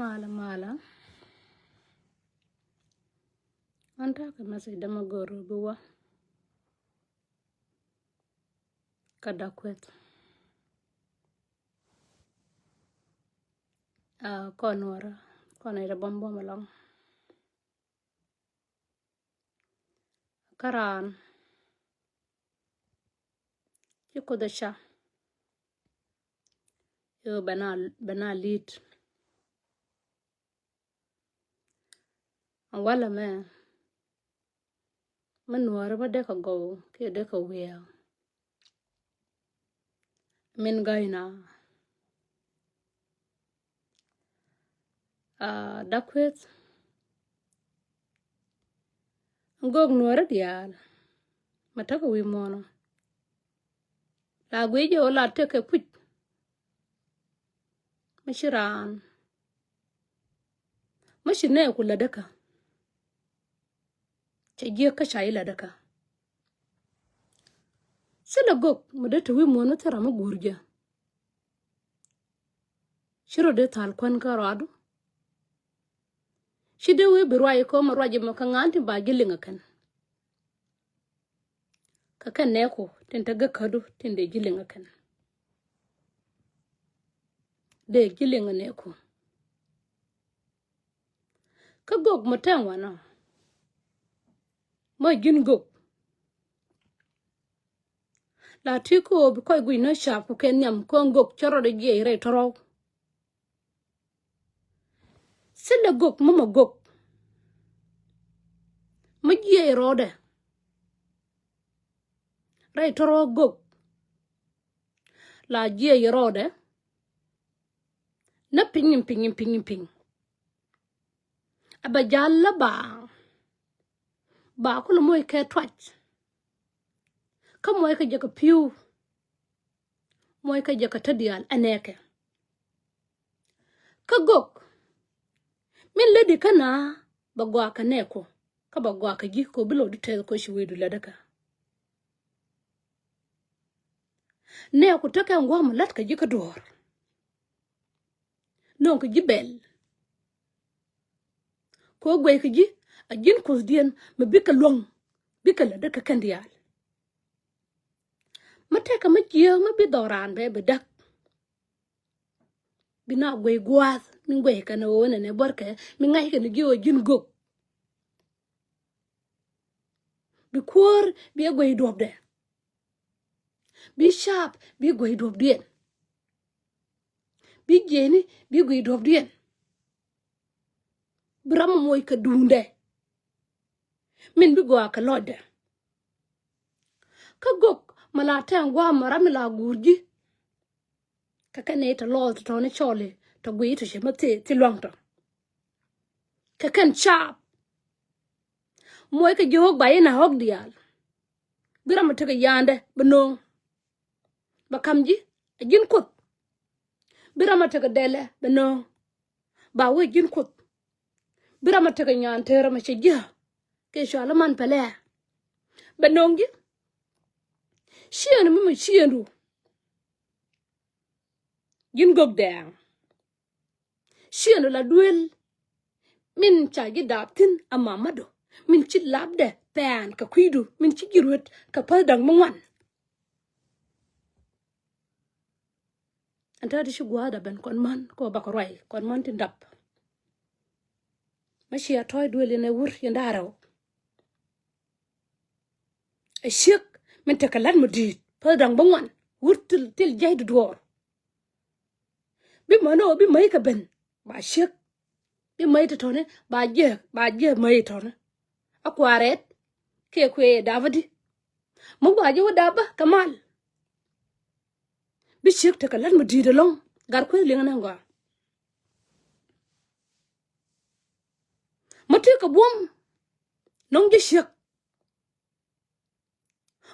mala anta ka masih dama goro buwa kadakwet konwara konera bombo malong karan yuko da sha yo bana lead wala me manwara ba de ka go ke de ka wiya min gaina dakwet ngog nwara dial mataka wi mono la gweje wala teke puch mashiran mashine kula daka je ka shayi la daka sila gog mudata wi mono tara ma gurja shiro de tal kwan karadu shide we birwaye ko marwaje makanganti ba gilinga kan neko tinta ga kadu tinde gilinga kan de gilinga neko ka gog matan wana ma gin gog la tiko bi koy gui na shapu ken nyam ko gog choro de je re toro sila gog mama gog ma je rode re toro gog la je rode na ping aba jalla ba ko lo moy ke twach ka moy ka jaka piu moy ka jaka tadial aneke ka gog min ledi kana bagwa ka neko ka bagwa ka gi ko bilo dite ko shi wedu ladaka ne ku taka ngwa malat ka ji ka dor non ka ji bel ko gwe ka ji a jin ko dien me bika long bika la daka kandial mate ka ma jiyo ma bi doran be dak bina gwe gwaz min gwe ka na wona ne borke mi ngai ka ni giwo jin gog bi kor bi gwe dobde bi sharp bi gwe dobdien bi jeni bi gwe dobdien bram moy ka dunde min bi gwa ka lode ka gog malata ngwa maramila gurji ka kane ta lod to ne chole to gwe to shemate ti longto ka kan sharp moy ka jog ba ina hog dial bram ta ka yande bano ba kamji ajin kut bram ta ka dele bano ba we jin kut bram ta ka nyan tere ma chija ke shala man pele banongi shienu mi shienu jin gog down shienu la duel min chagi daptin amamado min chi labde pan ka kwidu min chi girwet ka padang mangwan anta di shugwa da ben kon man ko bakorwai kon man tin dap mashi atoy duel ne wur yandaro a shik min takalan mudit padang mangwan wur til jay du dor bi mano bi mai ka ben ba shik bi mai to ne ba je mai to ne akwaret ke kwe davadi mo ba je daba kamal bi shik takalan mudit long gar kwe linga ngwa mate ka bom nong je shik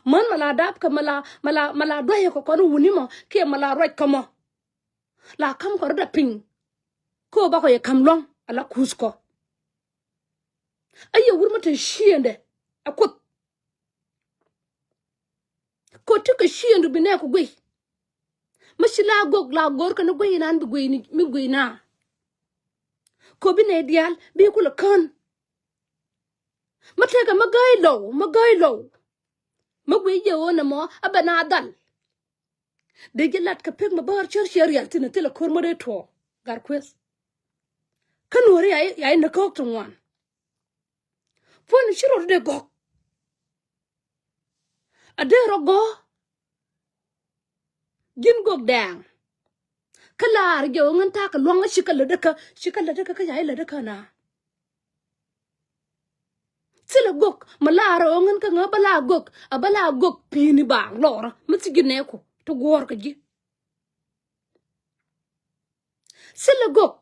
man mala dab ka mala doye ko kono wuni mo ke mala roj kamo la kam ko da ping ko ba ko ye kam long ala kusko ayo wurmata shiende akut ko tika shiende bine ko gwe mashila gog la gor kana gwe nan bi gwe ni mi gwe na ko bi ne dial bi ku la kan mate ka magay low magwe je wona mo abana dal de gelat ka pek ma bar cher yal tina tela kor mo de to gar kwes kan wori ay na kok to wan pon shiro de gok ade rogo gin gok dang kala arge ngan ta ka longa shikala de ka ka yai la de ka na sila gok malara ngan ka ngabala gok abala gok pini bang lora matsigine ko to gor ka ji sila gok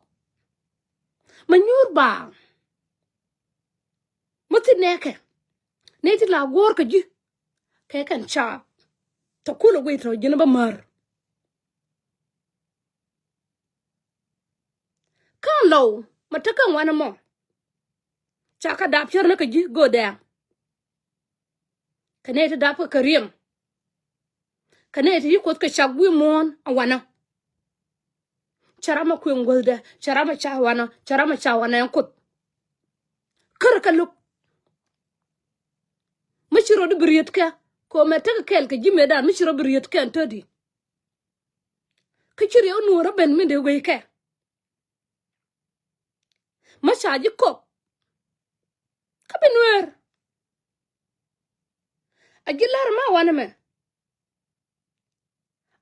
manyur bang matineke neti la gor ka ji ke kan cha to kula we to jina ba mar kan low matakan wana mo chaka dap cher na ka ji go da kanete dap ka riem kanete yikot ka chagwi mon awana charama ku ngolda charama cha wana yankut kar ka luk machiro de briet ka ko meta ka kel ka jime da machiro briet ka antodi ka chiri onu ben min de we ka machaji ko ka benwer agilar ma wana me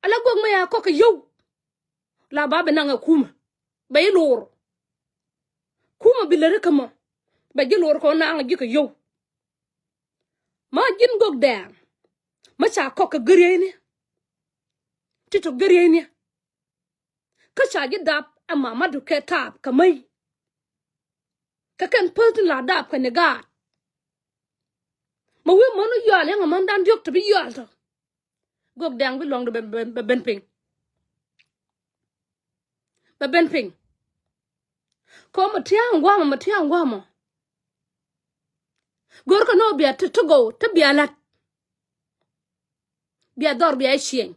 ala gog ma ya ko ka yow la baba nanga kuma bay lor kuma bilere kama ba gi lor ko na nga gi ka yow ma jin gog da ma cha ko ka gereni tito gereni ka cha gi dap amma madu ke tap ka mai ka kan pult la dap ka ne ga ma we manu yale nga man dan jok to bi yalto gog dang bi long do ben ping ba ben ping ko ma tiang wa ma gor ka no bia to go to bia lat bia dor bia chien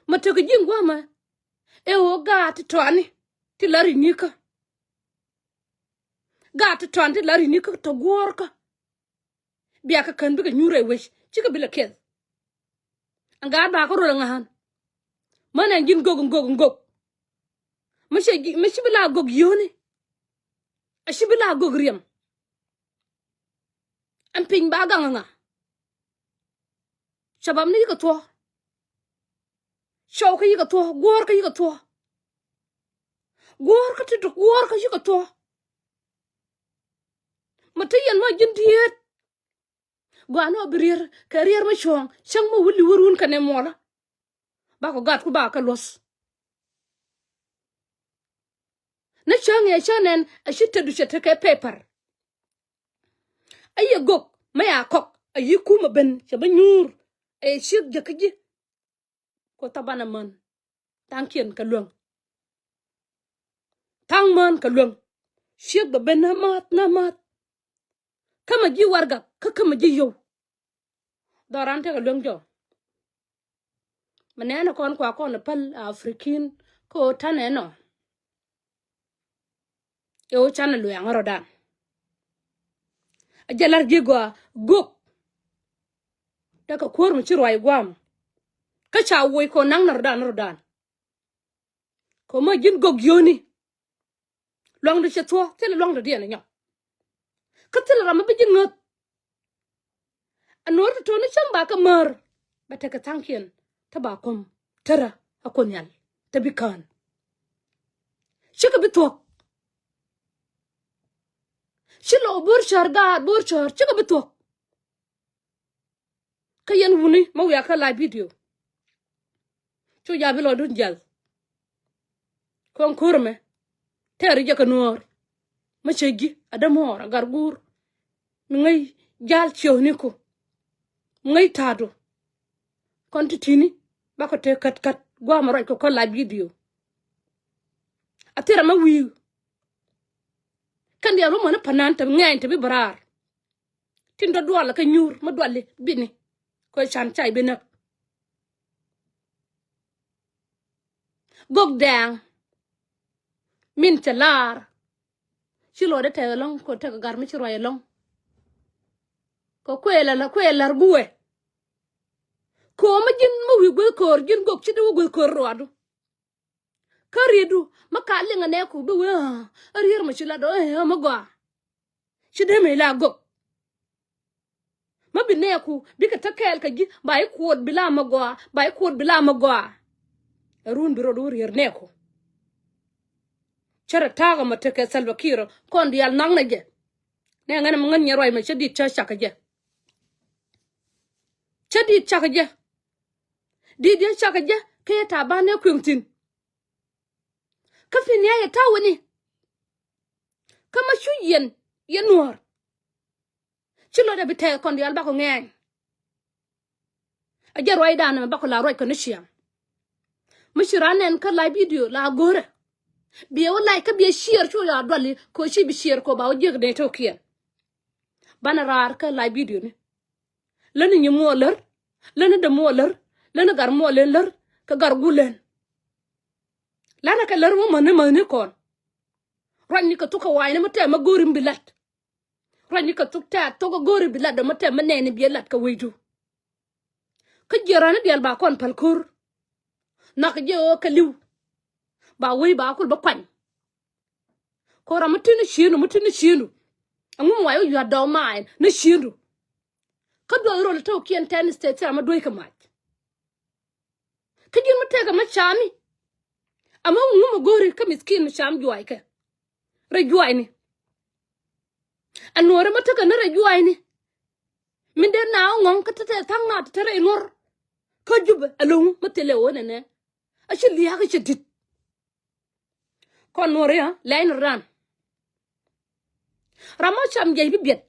ma to gi ngwa ma e o ga ti toni ti lari nika ga ti ton ti lari nika to gor ka bia ka kan bi ka nyure we chi ka bila kel anga ba ko ro nga han mana gin gog mashi bila gog yoni ashi bila gog riem an ping ba ga nga shabam ni ka to show ka yi ka to gor ka yi ka to gor ka ti gor ka yi ka to matayan ma gin diet gwano birir career ma chong chang mo wuli wurun ka ne mola ba ko gat ku ba ka los na chang ya chanen ashita du chete ke paper ayi gok maya kok ayi kuma ben chaba nyur e shik jakaji ko tabana man tankien ka luang tang man ka luang shik ba ben na mat kama ji warga ka kama ji yo dorante ka luang jo manena kon kwa kon pal afrikin ko taneno yo chana lu yang rodan ajalar gigwa gok daga kor mu cirwai gwam ka cha woi ko nang rodan ko ma gin gog yoni long de chetwa tele long de dia na nya ka tele ram ba jin ngot anor to ni chamba ka mar ba ta ka tankien ta ba kom tara akonyal ta bikan shika bitok shilo burchar chika bitok kayen wuni ma wiya ka live video cho ya bi lo dun jal kon kurme teri jaka nuor ma chegi adamor gargur ngai jal chioni ko ngai tado kon titini ba ko te kat gwa ma ro ko live video atera ma wi kan ya ro mo na pananta ngai te bi barar tindo dwala ka nyur ma dwale bini ko chan chai bina gog dang min chalar chilo de te long ko te gar mi chiro long ko kwela guwe ko ma jin mo wi gwe kor jin gok chi do gwe kor rodu karidu makali ngane ku be we arier ma chila do ma gwa chide me la gok ma bine ku bi ka takel ka gi bai ku bila ma gwa bai ku bila ma gwa run biro do rier ne ko chara taga ma te ke Salva Kiir kon dial nang na je ne ngana ma nganya roi ma chedi cha chaka je chedi chaka je di di chaka je ke ta ba ne kwimtin ka fin ya ta woni kama shuyen ye nuor chilo de bite kon dial ba ko ngeng a je roi dan ba ko la roi ko ne shiam mishiranen ka live video la gore biyo like biyo share cho ya doli ko shi bi share ko ba o jeg de to kien bana rar ka live video ne lani ni mo ler lani de mo ler lani gar mo len ler ka gar gulen lana ka ler mo mane kon ranni ka tuka wayne mate ma gorim bilat ranni ka tukta to go gori bilat de mate manene bilat ka weju ka jerana dial ba kon palkur nak je o ka liw ba wey ba kul ba kwany ko ra mutini shinu amu wayo you are down mine na shinu ka do ro to kien ten state ama do ka mach ka jin mutega ma chami ama mu gori ka miskin ma cham juai ka re juai ni anore mutega na re juai ni min de na ngong ka tete tang na tere ngor ka jube alung mutele wona ne achi liya ka chedit kon nore ya lain ran rama cham je bi biet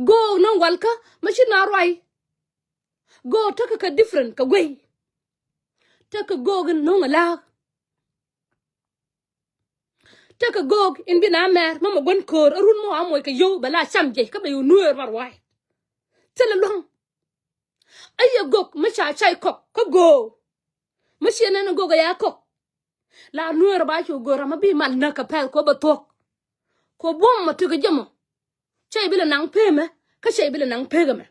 go no walka machina roi go taka ka different ka gwei taka go gan no ngala taka go in bina mer mama gon kor arun mo amoy ka yo bala cham je ka be nuer mar wai tele long aya gok macha chai kok ka go machina no go ga ya kok la nuer ba cho go rama bi mal na ka pel ko ba tok ko bom ma tuga jamo chai bila nang peme ka chai bila nang pegame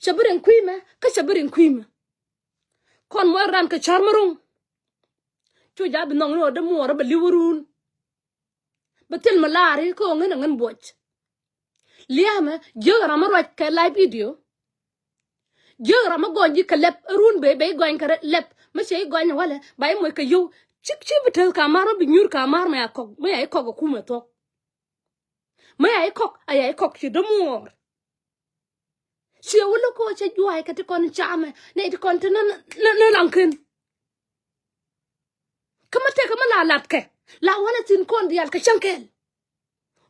shaburen kuime ka shaburen kuime kon mo ran ka charmarung cho ja bi nong no de mo ra ba liwurun batel malari ko ngana ngan boch liama jogara ma roj ka live video jogara ma gonji ka lep run be gon ka lep ma chei gon wala bay mo ka yo chip bitel ka maro bi nyur ka mar ma yakok ma ay kok ku ma to ma ay kok ci do mor ci wala ko ci juay ka ti kon chama ne ti kon na lanken kama te kama la latke la wala tin kon dial ka chankel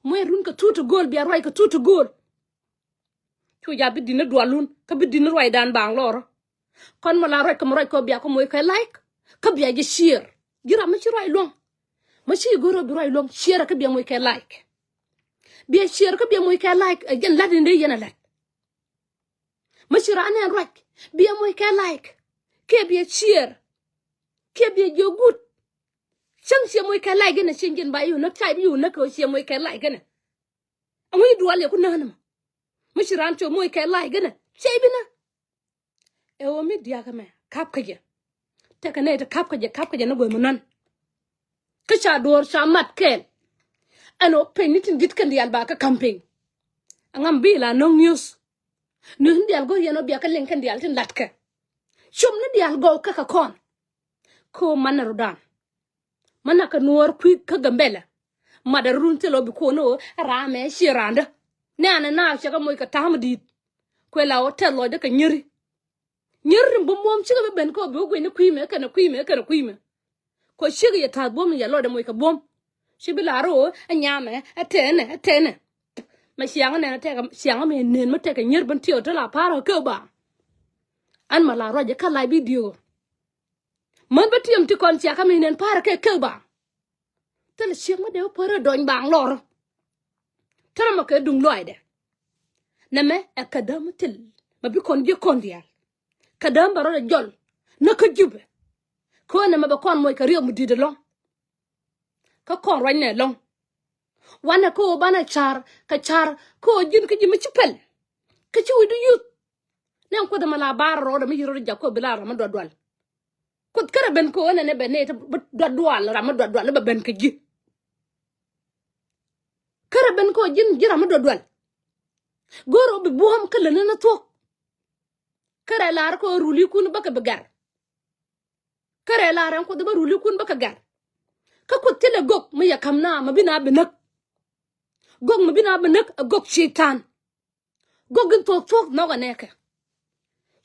moy run ka tutu gol bi roy ka tutu gol to ya bi dina dualun ka bi dina roy dan bang lor kon ma la roy ko bi ko moy ka like ka bi ya share gira ma ci roy long ma ci goro bi roy long share ka bi moy ka like bi share ka bi moy ka like gen la dinde yena lat ma ci rane roy bi moy ka like ke bi share ke bi jogut chang sia moy ka like gena chingen ba yu na tai bi yu na ko sia moy ka like gena amoy duale ku nanama ma ci ran cho moy ka like gena chei bina e o mi dia ka me kap ka je te ka ne te kap ka je na go munan ka cha dor cha mat ken ano penitin dit kan dial ba ka camping angam bila no news no dial go yeno bia ka len kan dial tin latka chum ni dial go ka kon ko manarudan manaka nuor ku ka gambela madarun te lo bi ko no rame shiranda ne ana na cha ka moy ka tamdit ko la hotel lo de ka nyiri bu mom ci ga ben ko bi go ni kuime kana kuime ko shigi ya ta bom ya lo de moy ka bom shi bi la ro anyame atene ma sianga ne ta ka sianga me nen ma te ka nyir ban tiyo ta la para ko ba an ma la ro je ka live video man ba tiyam ti kon sia ka me nen para ke ba tele siang ma de para don bang lor tara ma ke dung loide na me akadam til ma bi kon je kon dia kadam baro de jol na ka jube ko na ma ba kon moy ka riyo mu dide long ka kon ran ne long wana ko bana char ka char ko jin ka jimi chipel ka ci wudu yut nen ko da mala bar ro da mi yoro jakko bila rama dodwal ko kara ben ko wana ne ben ne dodwal rama dodwal ba ben ka ji kara ben ko jin ji rama dodwal goro bi buam kala na to kara lar ko ruli kun baka begar kara laran ko da ruli kun baka gar ka ko tele gok ma yakam na ma bina benak gok ma bina benak gok shaitan gok gin tok no ga neka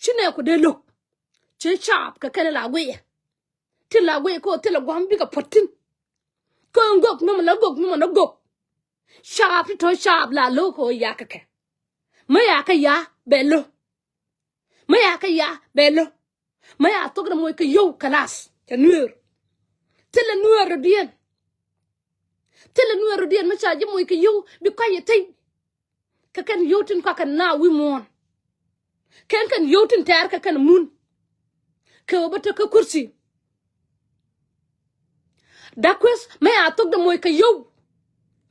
shine ko de lok che chap ka kana la gwe til la gwe ko til gwam bi ka potin ko gok no la gok no na gok sharp to sharp la lo ko ya ka ma ya ka ya bello ma ya ka ya bello ma ya to ga mo ka yo kalas ta nur til nur dien ma cha ji mo ka yo bi ka yetay ka kan yotin ka kan na wi mon kan yotin tar ka kan mun ka bata ka kursi dakwes ma ya to ga mo ka yo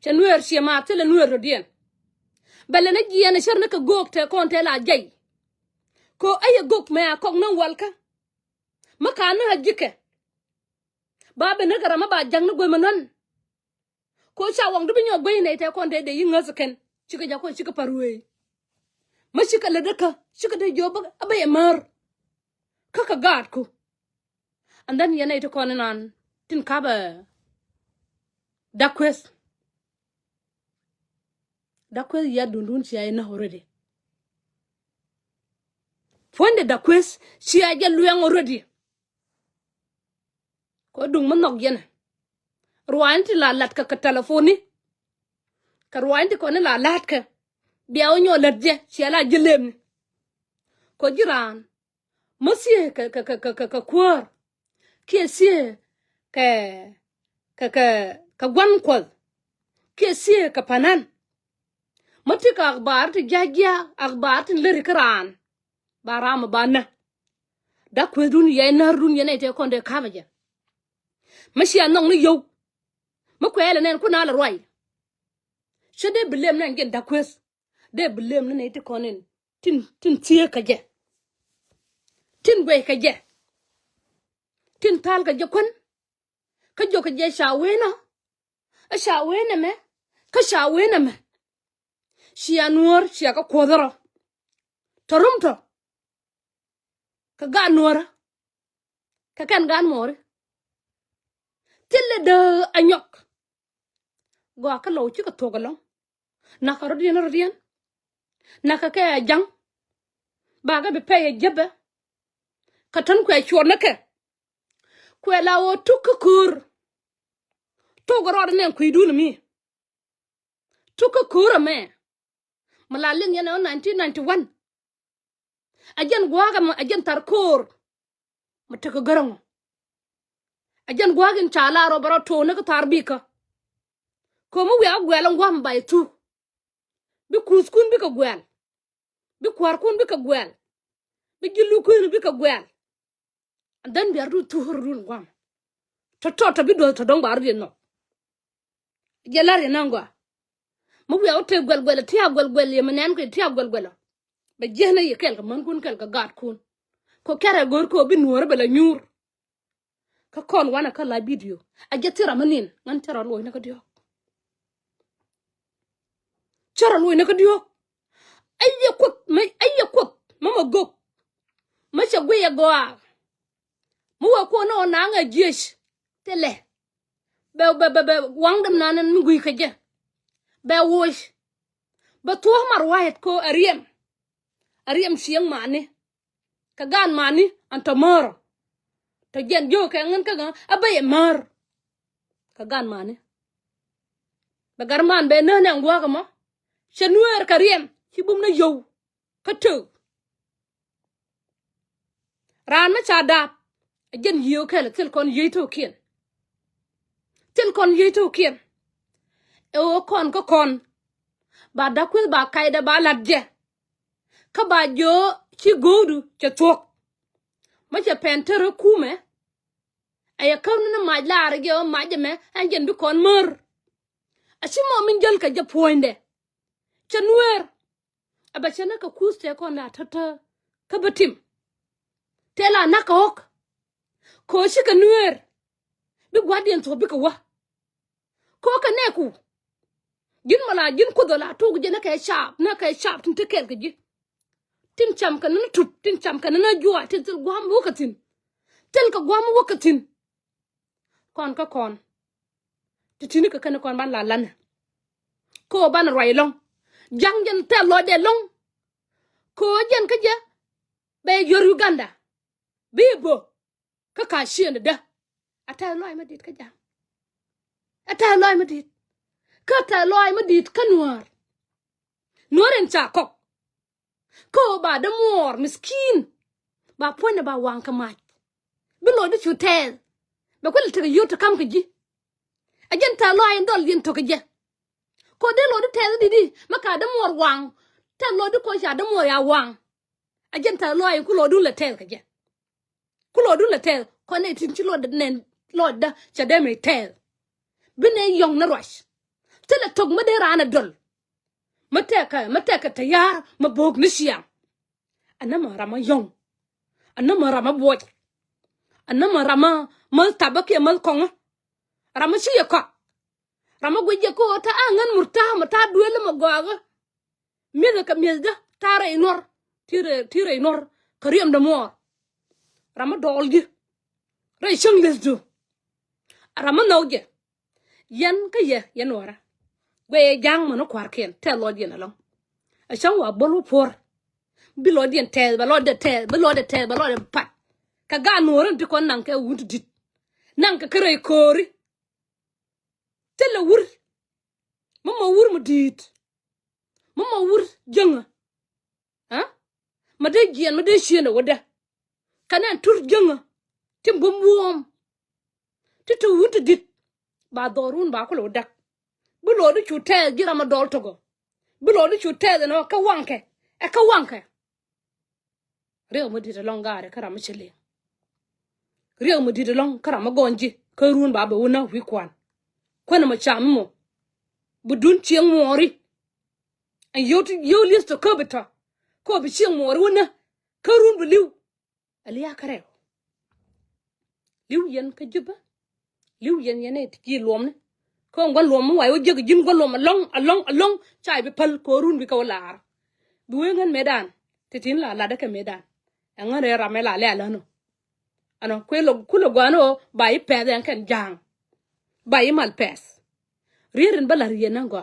ta nur shi ma til nur dien bale na giya na sharna ka gok te kon te la jay ko ay gok ma ko nan walka maka na hajike baba na garama ba jang na goy manon ko sha wang du binyo goy ne te kon de yin ngasuken chika ja ko chika parwe ma chika la daka chika de joba abaye mar kaka gad ko andan yana ite kon nan tin kaba dakwes ya dundun ci ay na horede fonde dakwes ci ay jalu yang horede ko dung manok yena ruanti la lat ka telefoni ka ruanti ko ne la lat ka biaw nyo latje ci ala jelem ko jiran mosie ka kwor ke sie ka gwan ko ke sie ka panan mati ka akhbar ti jajja akhbar ti leri kran barama bana da ko duniya na duniya ne te konde kamaje mashi anong ni yo makwele nen kuna la roi shede bilem nan gen da kwes de bilem ne te konen tin tie kaje tin gwe kaje tin tal kaje kon ka jo kaje shawena a shawena me ka shawena me Shia nuor shia ka kodoro torumto ka ga nuor ka kan gan mor tille de anyok go ka lo chi ka togalo na ka rodien na ka jang ba ga be pay jebe ka tan ko chor na ke ko la o tukukur togoro ne ku idun mi tukukur me malalin yana 1991 ajan gwaga ma ajan tarkor mataka garang ajan gwagin chala ro baro to na ka tarbika ko mu ya gwelan gwam bay tu bi kuskun bi ka gwel bi kwarkun bi ka gwel bi gilu kun bi ka gwel andan bi ardu tu horun gwam to bi do to don bar di no jelare nangwa mu ya ote gwel ti gwel ye manen ko ti gwel ba jehna ye kel ka man kun kel ka gat kun ko kere gor ko bi nuor bela nyur ka kon wana ka la video a jetira manin ngan tera loy na ka dio chara loy na ka dio ayya kot mama gok ma cha gwe ya goa mu wa ko no na nga jesh tele be wang dem nanen ngui ka je be wosh ba to mar wahid ko ariem siang mane ka gan mani anta mar ta gen jo ka ngan ka ga abaye mar ka gan mane ba garman be na nan gwa ma chenuer kariem hibum na yo ka tu ran ma cha da gen yo ka la til kon yito kien e o kon ko kon ba da kwel ba kaida ba ladje ka ba jo chi godu cha tok ma cha pentere kume aya kawn na ma la rage o ma jame an jen bi kon mur achi mo min jël ka ja poinde chanwer abachana ka kuste kon la tata ka batim tela naka ok ko shi ka nwer bi gwadien to bi ka wa ko ka ne ku jin mala jin ko dola to guje na kay sharp tin tekel ka ji tin cham ka na tut tin cham ka na juwa tin gwam wakatin tel ka gwam wakatin kon ka kon titini ka kana kon ban la lan ko ban roy long jang jen tel lo de long ko jen ka je be yor Uganda bibo ka shien da ata loy ma dit ka jang ata loy ma dit ka ta loy ma dit ka nuaren cha kok ko ba da mor miskin ba pone ba wang ka mach bi lo de chutel ba ko le te yoto kam ka ji ajen ta loy ndol yin to ka je ko de lo de tel di maka da mor wang ta lo de ko sha da mor ya wang ajen ta loy ku lo du le tel ka je ku lo du le tel ko ne tin chi lo de nen lo da cha de me tel bine yong na rush tele tok ma de rana dol mateka tayar ma bog ni siam anama rama yong anama rama boj anama rama mal tabake mal konga rama siya ka rama gweje ko ta angan murta ma ta duele ma gwaga meda ka meda tare inor tire inor kariyam da mor rama dolgi ray shang lesdu rama nawje yan ka ye yan wara gwe jang mo no kwarken te lo dien along a chan wa bolu por bi lo dien te ba lo de te ba lo de te ba lo de pat ka ga noran ti kon nan ka wuntu dit nan ka kare kori te la wur mama wur mu dit mama wur janga ha ma de gien ma de shena wada kanan tur janga tim bum wom ti to wuntu dit ba dorun ba ko lo dak bulo di chute gira ma dol togo bulo di chute no ka wanke e ka wanke rew mo di long gare kara ma chele rew mo di long kara ma gonji ka run ba wona wi kwan kwana ma cham mo budun chieng mori an yo listo ko beta ko bi chieng mori wona ka run bu liw aliya kare liw yen ka juba liw yen yene ti lomne ko ngon lom mo wayo jeg jim ngon lom along chai be pal ko run bi ko lar duwe ngan medan titin la da ka medan ngan re ramela le ala no ano kwelo kulo gwano bai pede kan jang bai mal pes rieren bala riena ngo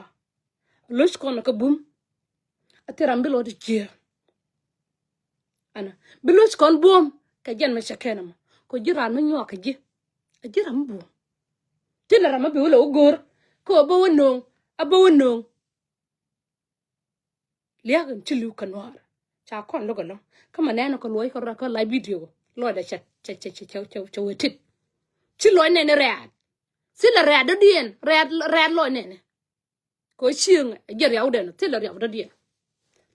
loch kono ka bum ateram bilo de je ana biloch kon bum ka jen me shakena ko jiran ma nyoka je ajiram bum tela rama be wala ogor ko ba wonong aba wonong liagan chilu kanwar cha kon logo lo kama nena ko loy ko ra ko live video lo da chat wetit chi loy nene read sila read dien read lo nene ko chieng jer yaw den tela yaw da dien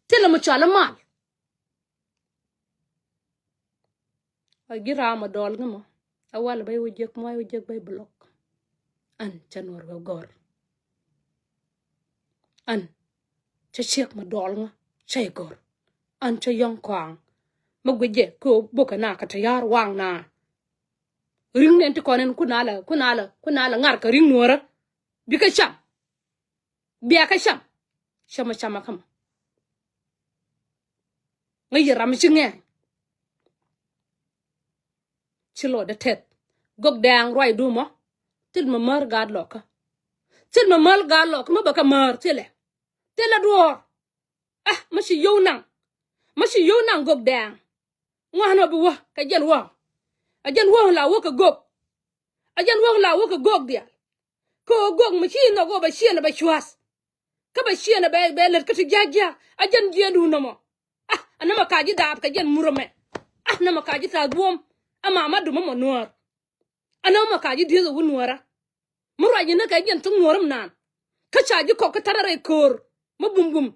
tela mo chala mal agira ma dol ngamo awal bay wujek moy wujek bay block an chanor go gor an cha chek ma dol nga chay gor an cha yong kwang ma gweje ko boka na ka tayar wang na ring nen ti konen kunala ngar ka ring nora bi ka cham biya ka cham chama kam ngi ram chi nge chilo de tet gog dang roi du mo til ma mar gad loka til ma mal gad loka ma baka mar tele duor ah mashi yo nang gog dang ngano bi wa ka jen wa ajen wa la wa ka gog ajen wa la wa ka gog dia ko gog ma chi no go ba chi na ba chwas ka ba chi na be let ka ti jaja ajen je du no mo ah anama ka ji dab ka jen murome ah nama ka ji ta duom ama ma du mo nuor anama ka ji dizo wu nuora mura ji na ka jen tu nuoram nan ka cha ji ko ka tarare kor ma bum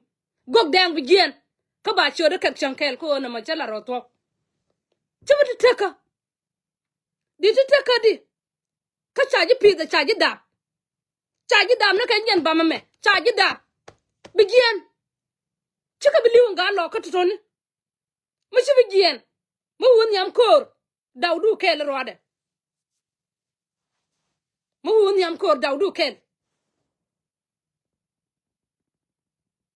gog dang bi jen ka ba cho de ka chankel ko na ma chala roto chibiti teka di charge pizza charge da charge da na kan yen ba me charge da begin chika biliu nga lo ka tutoni mu shi begin mu won yam kor dawdu kel rode mu won yam kor dawdu kel